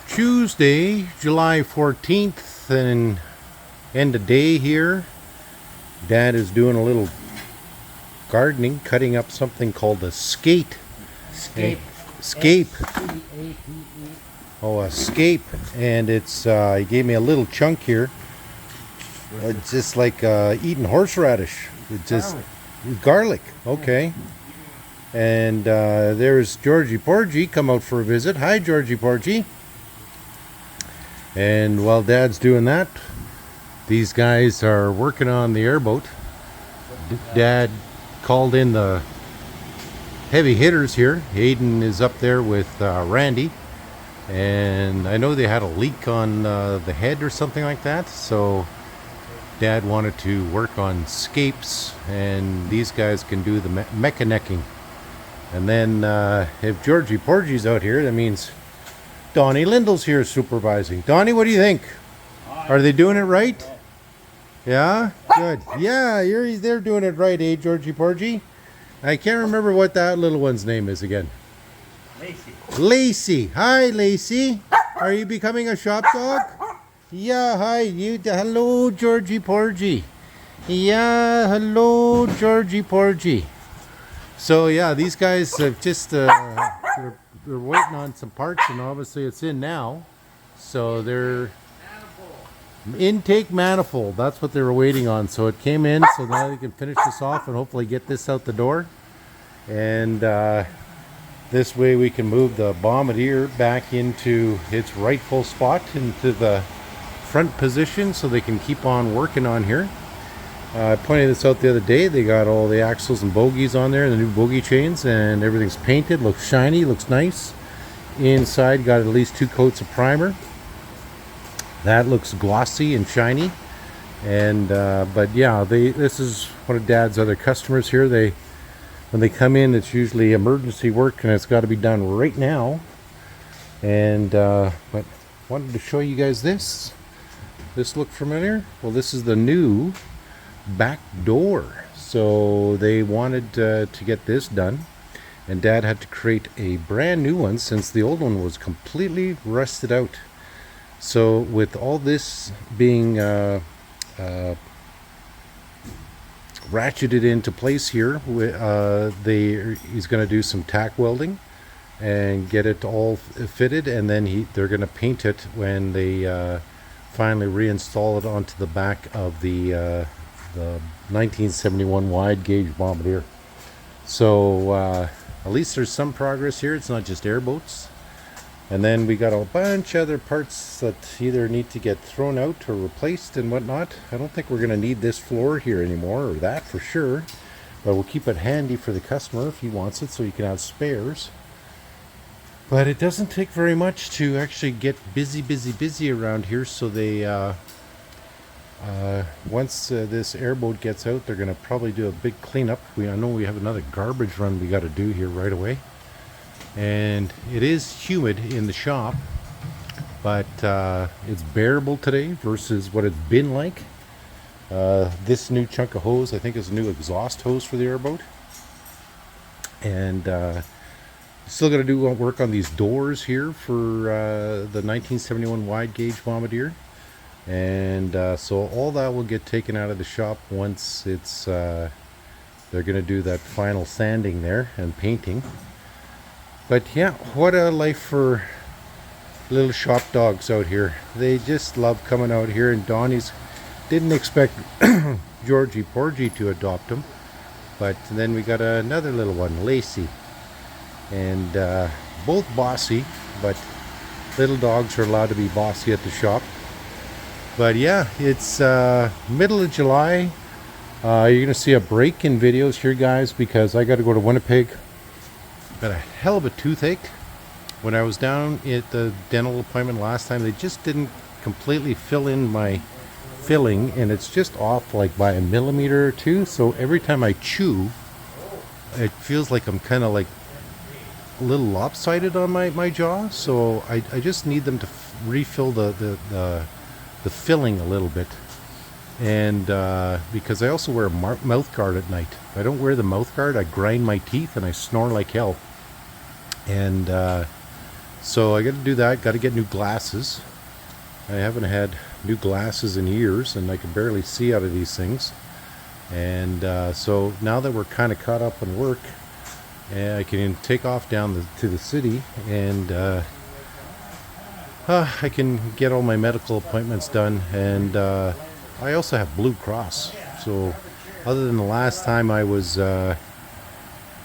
Tuesday, July 14th, and end of day here. Dad is doing a little gardening, cutting up something called a skate. Scape. Scape. S-C-A-P-E. Oh, a scape. And it's, he gave me a little chunk here. It's just like eating horseradish. It's just garlic. Okay. And there's Georgie Porgy come out for a visit. Hi, Georgie Porgy. And while Dad's doing that, these guys are working on the airboat. Dad called in the heavy hitters here. Aidan is up there with Randy. And I know they had a leak on the head or something like that. So Dad wanted to work on scapes. And these guys can do the mechanecking. And then if Georgie Porgy's out here, that means Donnie Lindell's here supervising. Donnie, what do you think? Are they doing it right? Yeah? Good. Yeah, they're doing it right, eh, Georgie Porgy? I can't remember what that little one's name is again. Lacey. Lacey. Hi, Lacey. Are you becoming a shop dog? Yeah, hi. Hello, Georgie Porgy. Yeah, hello, Georgie Porgy. So, yeah, these guys have just... they're waiting on some parts, and obviously it's in now. So they're intake manifold. That's what they were waiting on. So it came in, so now they can finish this off and hopefully get this out the door. And this way we can move the Bombardier back into its rightful spot, into the front position, so they can keep on working on here. I pointed this out the other day. They got all the axles and bogies on there, the new bogie chains, and everything's painted, looks shiny, looks nice. Inside got at least 2 coats of primer. That looks glossy and shiny. And but yeah, this is one of Dad's other customers here. When they come in, it's usually emergency work, and it's got to be done right now. And but wanted to show you guys this. This look familiar? Well, this is the new back door. So they wanted to get this done, and Dad had to create a brand new one since the old one was completely rusted out. So with all this being ratcheted into place here, he's going to do some tack welding and get it all fitted, and then they're going to paint it when they finally reinstall it onto the back of the 1971 Wide Gauge Bombardier. So at least there's some progress here. It's not just airboats. And then we got a bunch of other parts that either need to get thrown out or replaced and whatnot. I don't think we're going to need this floor here anymore, or that for sure. But we'll keep it handy for the customer if he wants it, so he can have spares. But it doesn't take very much to actually get busy around here. So they once this airboat gets out, they're going to probably do a big cleanup. I know we have another garbage run we got to do here right away. And it is humid in the shop, but it's bearable today versus what it's been like. This new chunk of hose, I think, is a new exhaust hose for the airboat. And still got to do work on these doors here for the 1971 Wide Gauge Bombardier. And so all that will get taken out of the shop once it's they're going to do that final sanding there and painting. But yeah, what a life for little shop dogs out here. They just love coming out here, and Donnie's didn't expect Georgie Porgy to adopt him. But then we got another little one, Lacey. And both bossy, but little dogs are allowed to be bossy at the shop. But yeah, it's middle of July. You're going to see a break in videos here, guys, because I got to go to Winnipeg. Got a hell of a toothache. When I was down at the dental appointment last time, they just didn't completely fill in my filling, and it's just off like by a millimeter or two. So every time I chew, it feels like I'm kind of like a little lopsided on my jaw. So I just need them to refill the filling a little bit. And because I also wear a mouth guard at night. If I don't wear the mouth guard, I grind my teeth and I snore like hell. And So I got to do that. Got to get new glasses. I haven't had new glasses in years, and I can barely see out of these things. And so now that we're kind of caught up on work, I can take off down to the city, and I can get all my medical appointments done. And I also have Blue Cross. So other than the last time I was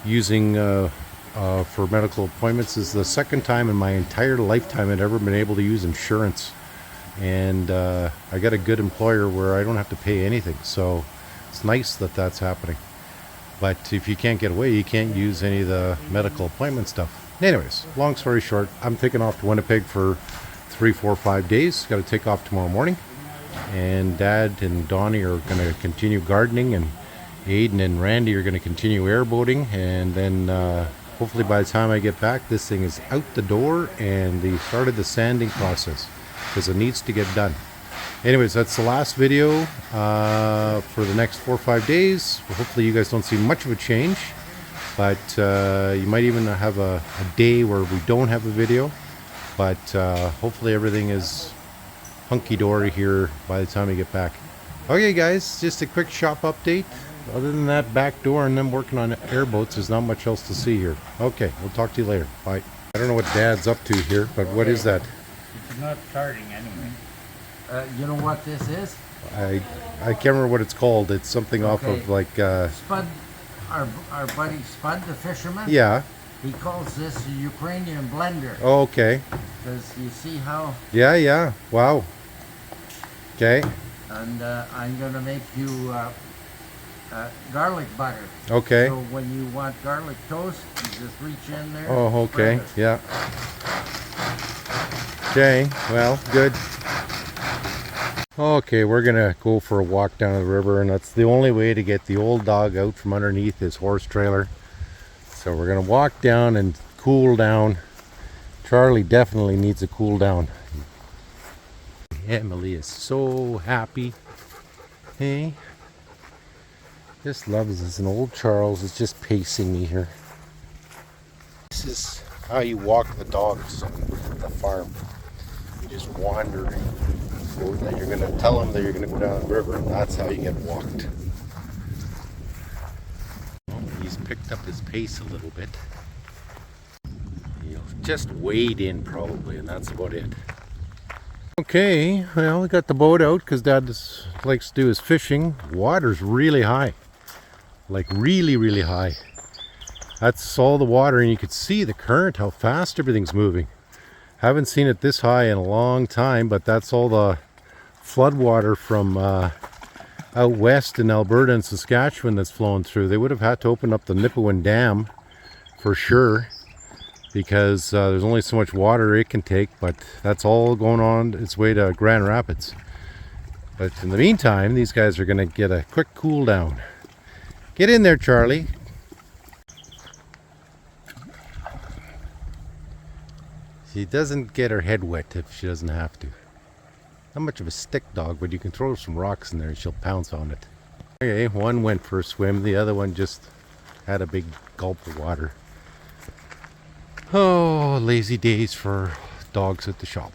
using for medical appointments, is the second time in my entire lifetime I'd ever been able to use insurance. And I got a good employer where I don't have to pay anything. So it's nice that that's happening. But if you can't get away, you can't use any of the medical appointment stuff. Anyways, long story short, I'm taking off to Winnipeg for 3, 4, 5 days. Got to take off tomorrow morning. And Dad and Donnie are going to continue gardening, and Aidan and Randy are going to continue airboating. And then hopefully by the time I get back, this thing is out the door, and they started the sanding process because it needs to get done. Anyways, that's the last video for the next 4 or 5 days. Well, hopefully you guys don't see much of a change, but you might even have a day where we don't have a video. But hopefully everything is hunky-dory here by the time we get back. Okay guys, just a quick shop update. Other than that back door and them working on airboats, there's not much else to see here. Okay, we'll talk to you later. Bye. I don't know what Dad's up to here, but what is that? It's not starting anyway. You know what this is? I can't remember what it's called. It's something off Okay. of like Spud, our buddy Spud, the fisherman. yeah. He calls this a Ukrainian blender. Oh, okay. Because you see how, Yeah. Wow. Okay. and I'm gonna make you garlic butter. Okay. So when you want garlic toast, you just reach in there. Oh, okay. spread it. Yeah. Okay. Well, good. Okay, we're gonna go for a walk down the river, and that's the only way to get the old dog out from underneath his horse trailer. So we're gonna walk down and cool down. Charlie definitely needs a cool down. Emily is so happy. Hey, just loves this. And old Charles is just pacing me here. This is how you walk the dogs on the farm. You just wander. That you're going to tell them that you're going to go down the river, and that's how you get walked. Well, he's picked up his pace a little bit. He'll just wade in probably, and that's about it. Okay, well, we got the boat out because Dad likes to do his fishing. Water's really high, like really high. That's all the water, and you can see the current, how fast everything's moving. Haven't seen it this high in a long time, but that's all the flood water from out west in Alberta and Saskatchewan that's flowing through. They would have had to open up the Nipawin Dam for sure, because there's only so much water it can take, but that's all going on its way to Grand Rapids. But in the meantime, these guys are going to get a quick cool down. Get in there, Charlie. She doesn't get her head wet if she doesn't have to. Not much of a stick dog, but you can throw some rocks in there and she'll pounce on it. Okay, one went for a swim, the other one just had a big gulp of water. Oh, lazy days for dogs at the shop.